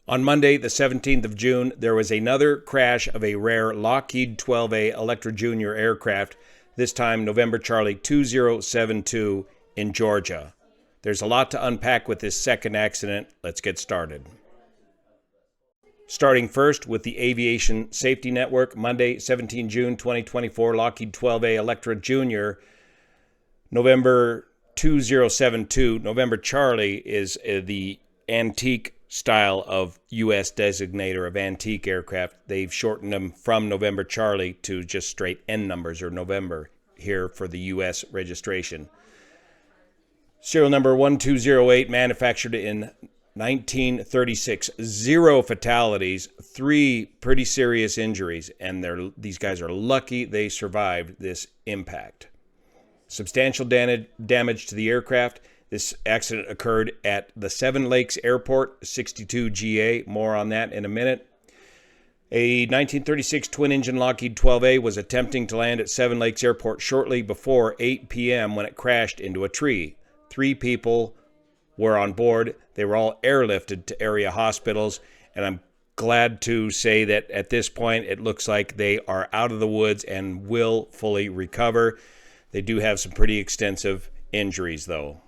On Monday, the 17th of June, there was another crash of a rare Lockheed 12A Electra Jr. aircraft, this time November Charlie 2072 in Georgia. There's a lot to unpack with this second accident. Let's get started. Starting first with the Aviation Safety Network, Monday, 17 June 2024, Lockheed 12A Electra Jr., November 2072. November Charlie is the antique style of U.S. designator of antique aircraft. They've shortened them from November Charlie to just straight N numbers or November here for the U.S. registration. Serial number 1208, manufactured in 1936. 0 fatalities, 3 pretty serious injuries, and these guys are lucky they survived this impact. Substantial damage to the aircraft. This accident occurred at the Seven Lakes Airport, 62 GA. More on that in a minute. A 1936 twin-engine Lockheed 12A was attempting to land at Seven Lakes Airport shortly before 8 p.m. when it crashed into a tree. 3 people were on board. They were all airlifted to area hospitals, and I'm glad to say that at this point it looks like they are out of the woods and will fully recover. They do have some pretty extensive injuries, though.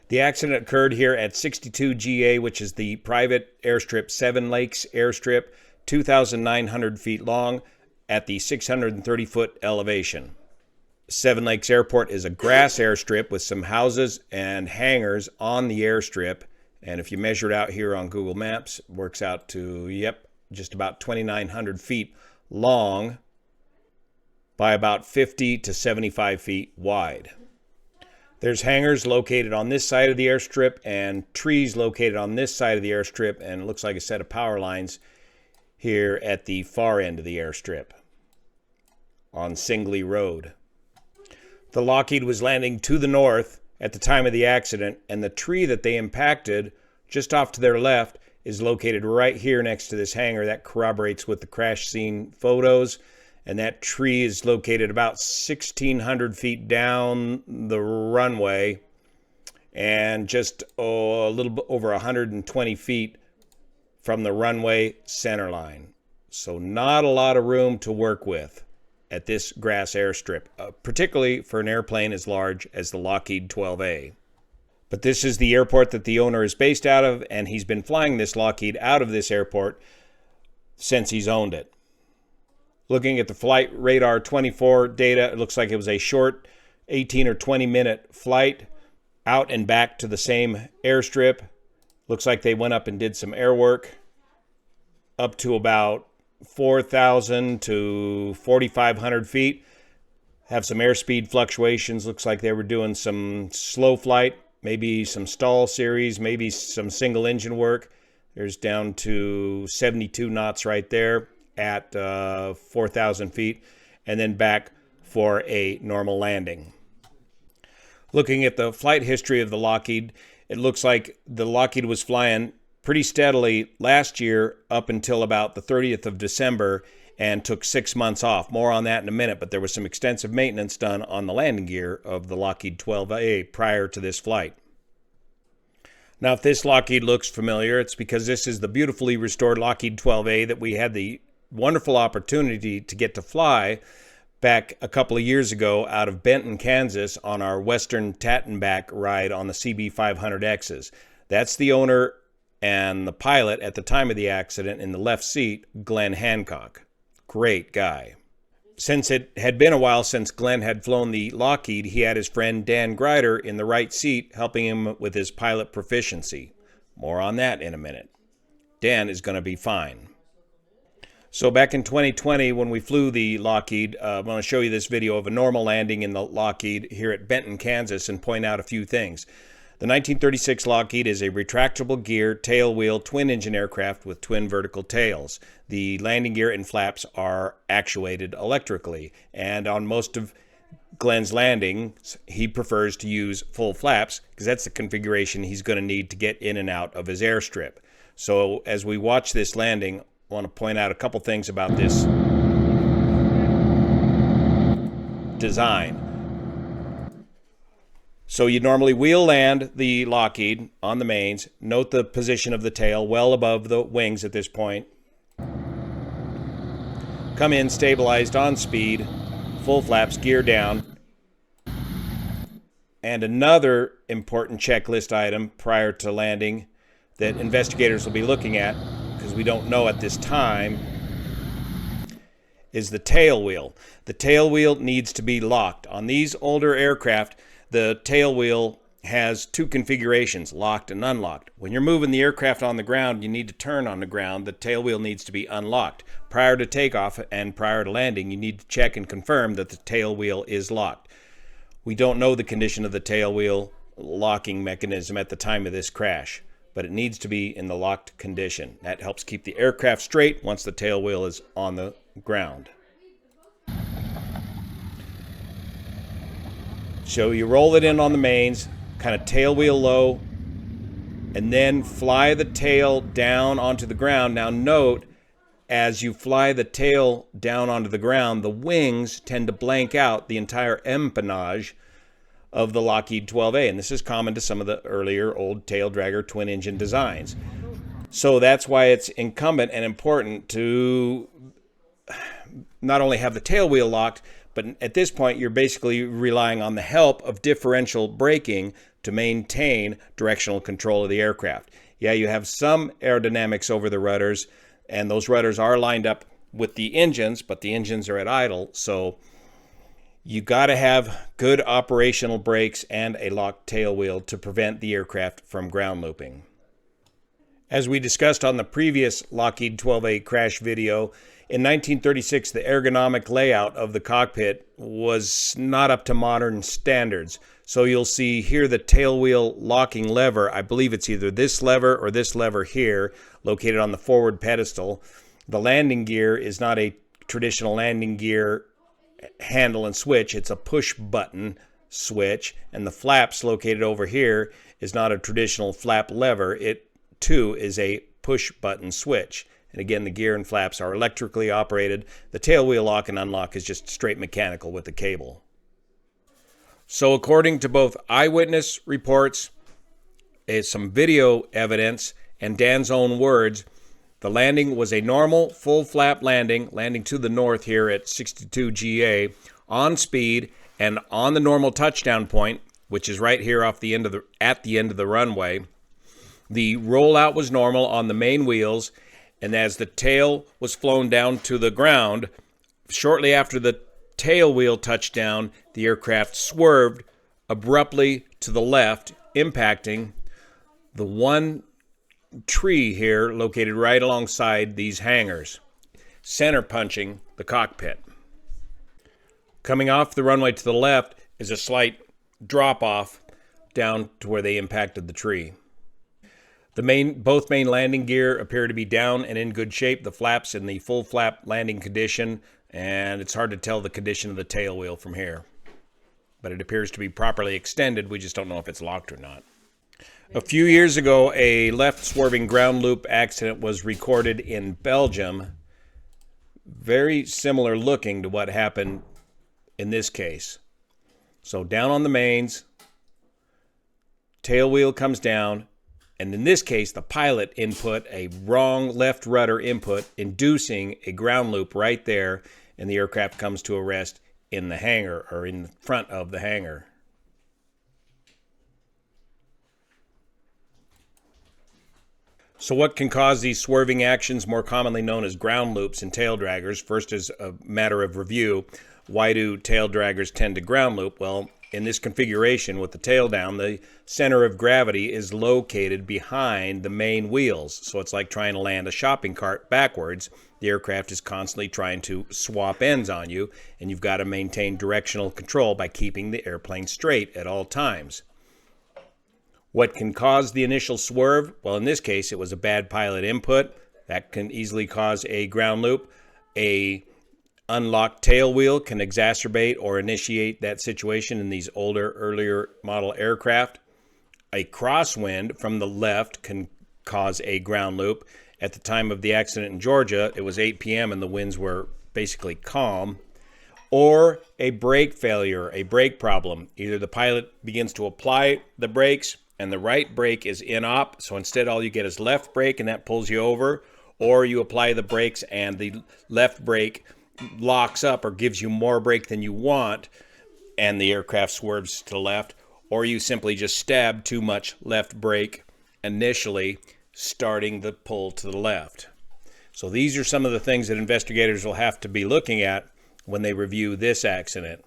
The accident occurred here at 62 GA, which is the private airstrip, Seven Lakes Airstrip, 2,900 feet long at the 630-foot elevation. Seven Lakes Airport is a grass airstrip with some houses and hangars on the airstrip. And if you measure it out here on Google Maps, it works out to, just about 2,900 feet long by about 50 to 75 feet wide. There's hangars located on this side of the airstrip and trees located on this side of the airstrip, and it looks like a set of power lines here at the far end of the airstrip on Singley Road. The Lockheed was landing to the north at the time of the accident, and the tree that they impacted just off to their left is located right here next to this hangar. That corroborates with the crash scene photos. And that tree is located about 1,600 feet down the runway and just a little bit over 120 feet from the runway center line. So not a lot of room to work with at this grass airstrip, particularly for an airplane as large as the Lockheed 12A. But this is the airport that the owner is based out of, and he's been flying this Lockheed out of this airport since he's owned it. Looking at the Flight Radar 24 data, it looks like it was a short 18 or 20 minute flight out and back to the same airstrip. Looks like they went up and did some air work up to about 4,000 to 4,500 feet. Have some airspeed fluctuations. Looks like they were doing some slow flight, maybe some stall series, maybe some single engine work. There's down to 72 knots right there at 4,000 feet, and then back for a normal landing. Looking at the flight history of the Lockheed, it looks like the Lockheed was flying pretty steadily last year up until about the 30th of December and took 6 months off. More on that in a minute, but there was some extensive maintenance done on the landing gear of the Lockheed 12A prior to this flight. Now, if this Lockheed looks familiar, it's because this is the beautifully restored Lockheed 12A that we had the wonderful opportunity to get to fly back a couple of years ago out of Benton, Kansas on our Western Tattenback ride on the CB500Xs. That's the owner and the pilot at the time of the accident in the left seat, Glenn Hancock. Great guy. Since it had been a while since Glenn had flown the Lockheed, he had his friend Dan Gryder in the right seat helping him with his pilot proficiency. More on that in a minute. Dan is going to be fine. So back in 2020, when we flew the Lockheed, I'm going to show you this video of a normal landing in the Lockheed here at Benton, Kansas, and point out a few things. The 1936 Lockheed is a retractable gear, tailwheel, twin-engine aircraft with twin vertical tails. The landing gear and flaps are actuated electrically, and on most of Glenn's landings, he prefers to use full flaps because that's the configuration he's going to need to get in and out of his airstrip. So as we watch this landing, I want to point out a couple things about this design. So you normally wheel land the Lockheed on the mains. Note the position of the tail well above the wings at this point. Come in stabilized on speed, full flaps, gear down. And another important checklist item prior to landing that investigators will be looking at, because we don't know at this time, is the tail wheel. The tail wheel needs to be locked. On these older aircraft, the tail wheel has two configurations, locked and unlocked. When you're moving the aircraft on the ground, you need to turn on the ground. The tail wheel needs to be unlocked. Prior to takeoff and prior to landing, you need to check and confirm that the tail wheel is locked. We don't know the condition of the tail wheel locking mechanism at the time of this crash, but it needs to be in the locked condition. That helps keep the aircraft straight once the tail wheel is on the ground. So you roll it in on the mains, kind of tail wheel low, and then fly the tail down onto the ground. Now note, as you fly the tail down onto the ground, the wings tend to blank out the entire empennage of the Lockheed 12A, and this is common to some of the earlier old tail dragger twin engine designs. So that's why it's incumbent and important to not only have the tail wheel locked, but at this point you're basically relying on the help of differential braking to maintain directional control of the aircraft. Yeah, you have some aerodynamics over the rudders, and those rudders are lined up with the engines, but the engines are at idle, so you got to have good operational brakes and a locked tail wheel to prevent the aircraft from ground looping. As we discussed on the previous Lockheed 12A crash video, in 1936 the ergonomic layout of the cockpit was not up to modern standards. So you'll see here the tail wheel locking lever. I believe it's either this lever or this lever here, located on the forward pedestal. The landing gear is not a traditional landing gear handle and switch. It's a push button switch, and the flaps located over here is not a traditional flap lever. It too is a push button switch. And again, the gear and flaps are electrically operated. The tail wheel lock and unlock is just straight mechanical with the cable. So according to both eyewitness reports, some video evidence, and Dan's own words, the landing was a normal full flap landing to the north here at 62 GA, on speed and on the normal touchdown point, which is right here at the end of the runway. The rollout was normal on the main wheels, and as the tail was flown down to the ground, shortly after the tail wheel touchdown, the aircraft swerved abruptly to the left, impacting the one tree here located right alongside these hangars, center punching the cockpit. Coming off the runway to the left is a slight drop off down to where they impacted the tree. Both main landing gear appear to be down and in good shape. The flaps in the full flap landing condition, and it's hard to tell the condition of the tail wheel from here. But it appears to be properly extended. We just don't know if it's locked or not. A few years ago, a left swerving ground loop accident was recorded in Belgium. Very similar looking to what happened in this case. So down on the mains, tail wheel comes down, and in this case, the pilot input a wrong left rudder input, inducing a ground loop right there, and the aircraft comes to a rest in the hangar, or in front of the hangar. So what can cause these swerving actions, more commonly known as ground loops in tail draggers? First, as a matter of review, why do tail draggers tend to ground loop? Well, in this configuration with the tail down, the center of gravity is located behind the main wheels. So it's like trying to land a shopping cart backwards. The aircraft is constantly trying to swap ends on you, and you've got to maintain directional control by keeping the airplane straight at all times. What can cause the initial swerve? Well, in this case, it was a bad pilot input. That can easily cause a ground loop. A unlocked tail wheel can exacerbate or initiate that situation in these earlier model aircraft. A crosswind from the left can cause a ground loop. At the time of the accident in Georgia, it was 8 p.m. and the winds were basically calm. or a brake failure, a brake problem. Either the pilot begins to apply the brakes and the right brake is in op, so instead all you get is left brake and that pulls you over, or you apply the brakes and the left brake locks up or gives you more brake than you want and the aircraft swerves to the left, or you simply just stab too much left brake initially, starting the pull to the left. So these are some of the things that investigators will have to be looking at when they review this accident.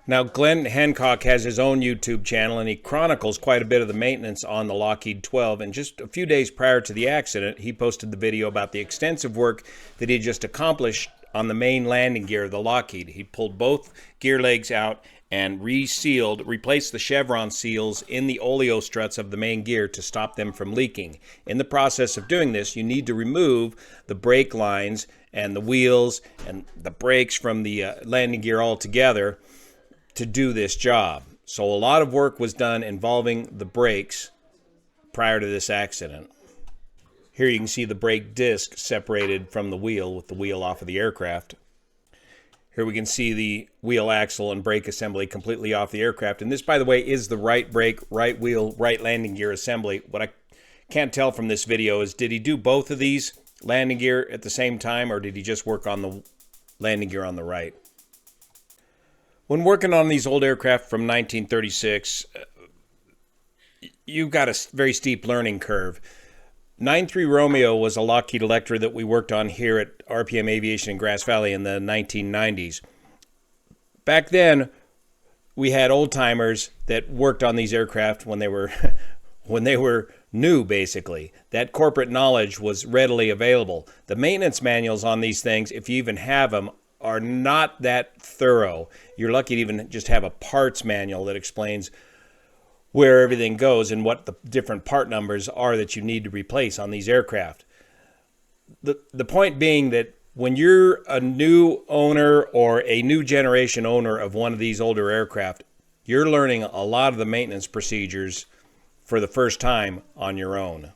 Now, Glenn Hancock has his own YouTube channel, and he chronicles quite a bit of the maintenance on the Lockheed 12. And just a few days prior to the accident, he posted the video about the extensive work that he just accomplished on the main landing gear of the Lockheed. He pulled both gear legs out and replaced the chevron seals in the oleo struts of the main gear to stop them from leaking. In the process of doing this, you need to remove the brake lines and the wheels and the brakes from the landing gear altogether to do this job. So a lot of work was done involving the brakes prior to this accident. Here you can see the brake disc separated from the wheel with the wheel off of the aircraft. Here we can see the wheel axle and brake assembly completely off the aircraft. And this, by the way, is the right brake, right wheel, right landing gear assembly. What I can't tell from this video is, did he do both of these landing gear at the same time, or did he just work on the landing gear on the right? When working on these old aircraft from 1936, you've got a very steep learning curve. 9-3 Romeo was a Lockheed Electra that we worked on here at RPM Aviation in Grass Valley in the 1990s. Back then, we had old-timers that worked on these aircraft when they were new, basically. That corporate knowledge was readily available. The maintenance manuals on these things, if you even have them, are not that thorough. You're lucky to even just have a parts manual that explains where everything goes and what the different part numbers are that you need to replace on these aircraft. The point being that when you're a new owner or a new generation owner of one of these older aircraft, you're learning a lot of the maintenance procedures for the first time on your own.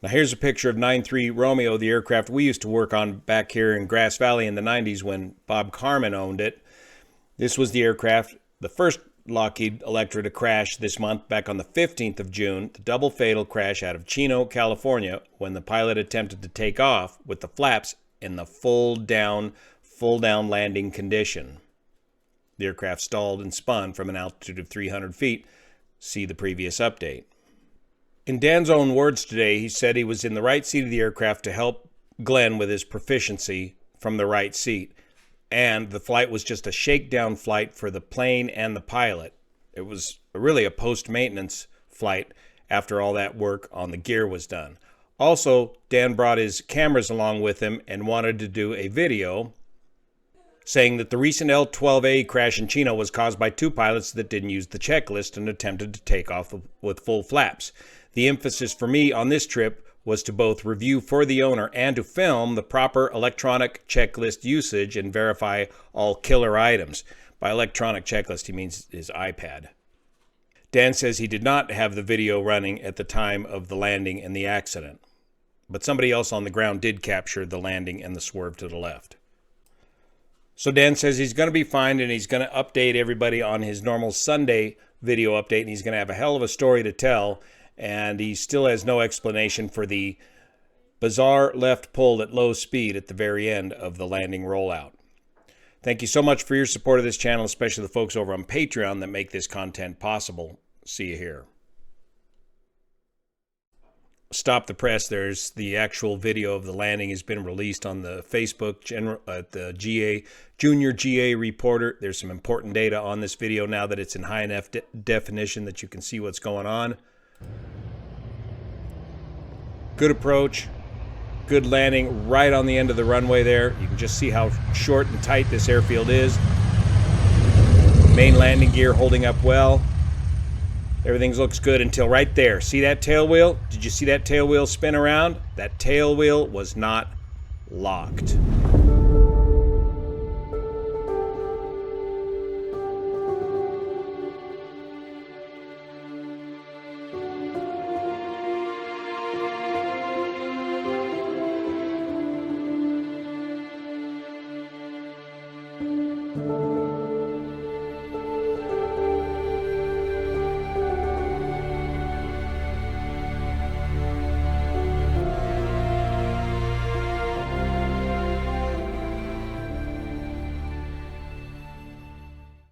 Now here's a picture of 9-3 Romeo, the aircraft we used to work on back here in Grass Valley in the 90s when Bob Carmen owned it. This was the aircraft, the first Lockheed Electra to crash this month back on the 15th of June, the double fatal crash out of Chino, California, when the pilot attempted to take off with the flaps in the full down landing condition. The aircraft stalled and spun from an altitude of 300 feet. See the previous update. In Dan's own words today, he said he was in the right seat of the aircraft to help Glenn with his proficiency from the right seat. And the flight was just a shakedown flight for the plane and the pilot. It was really a post-maintenance flight after all that work on the gear was done. Also, Dan brought his cameras along with him and wanted to do a video saying that the recent L-12A crash in Chino was caused by two pilots that didn't use the checklist and attempted to take off with full flaps. The emphasis for me on this trip was to both review for the owner and to film the proper electronic checklist usage and verify all killer items. By electronic checklist, he means his iPad. Dan says he did not have the video running at the time of the landing and the accident, but somebody else on the ground did capture the landing and the swerve to the left. So Dan says he's going to be fine and he's going to update everybody on his normal Sunday video update, and he's going to have a hell of a story to tell. And he still has no explanation for the bizarre left pull at low speed at the very end of the landing rollout. Thank you so much for your support of this channel, especially the folks over on Patreon that make this content possible. See you here. Stop the press. There's the actual video of the landing has been released on the Facebook the GA Junior GA Reporter. There's some important data on this video now that it's in high enough definition that you can see what's going on. Good approach, good landing right on the end of the runway there. You can just see how short and tight this airfield is. Main landing gear holding up well. Everything looks good until right there. See that tail wheel? Did you see that tail wheel spin around? That tail wheel was not locked.